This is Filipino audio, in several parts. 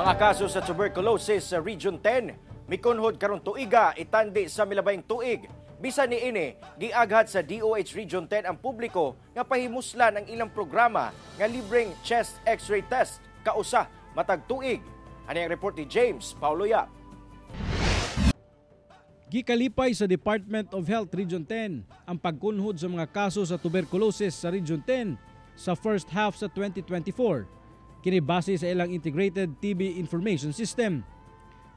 Mga kaso sa tuberculosis sa Region 10, mikunhod karon tuiga itandi sa milabayng tuig. Bisan ni ini, giaghat sa DOH Region 10 ang publiko nga pahimuslan ang ilang programa nga libreng chest x-ray test kausa matag tuig. Ani ang report ni James Paulo Yap. Gikalipay sa Department of Health Region 10 ang pagkunhod sa mga kaso sa tuberculosis sa Region 10 sa first half sa 2024. Kini base sa ilang Integrated TB Information System.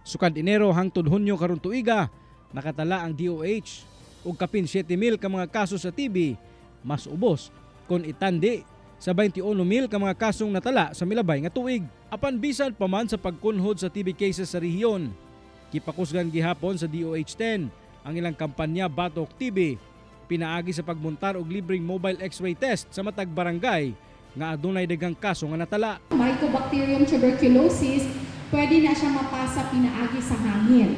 Sukad Enero hangtod Hunyo karon tuiga, nakatala ang DOH og kapin 7,000 ka mga kaso sa TB, mas ubos kon itandi sa 21,000 ka mga kasong natala sa milabay nga tuig. Apan bisan pa man sa pagkunhod sa TB cases sa rehiyon, kipakusgan gihapon sa DOH-10 ang ilang kampanya Batok TB, pinaagi sa pagmontar og libreng mobile x-ray test sa matag barangay nga adunay daghang kaso nga natala. Mycobacterium tuberculosis, pwede na siya mapasa pinaagi sa hangin.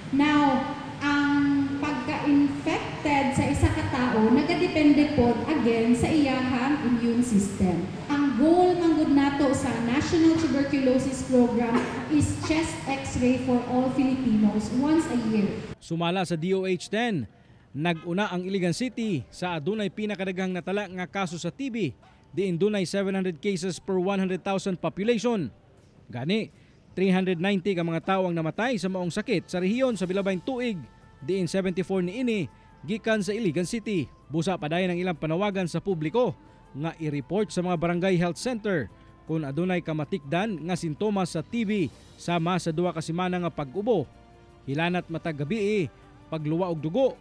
Now, ang pagka-infected sa isa ka tao, nagadepende po again sa iyahang immune system. Ang goal manggod nato sa National Tuberculosis Program is chest x-ray for all Filipinos once a year. Sumala sa DOH-10, nag-una ang Iligan City sa adunay pinakadaghang natala nga kaso sa TB. Diin dunay 700 cases per 100,000 population. Gani, 390 ka mga tawo ang namatay sa maong sakit sa rehiyon sa bilabayng tuig. Diin 74 niini gikan sa Iligan City. Busa padayon ang ilang panawagan sa publiko nga i-report sa mga barangay health center kung adunay kamatikdan nga sintomas sa TB sama sa 2 ka semana nga pag-ubo, hilanat matag gabi, pagluwa og dugo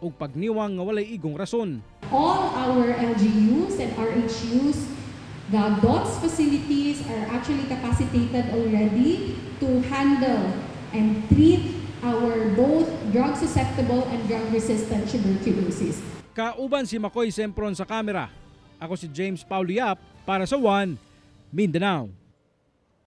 ug pagniwang nga walay igong rason. All our LGUs and RHUs, the DOTS facilities are actually capacitated already to handle and treat our both drug-susceptible and drug-resistant tuberculosis. Kauban si Makoy Sempron sa kamera. Ako si James Paulo Yap para sa One Mindanao.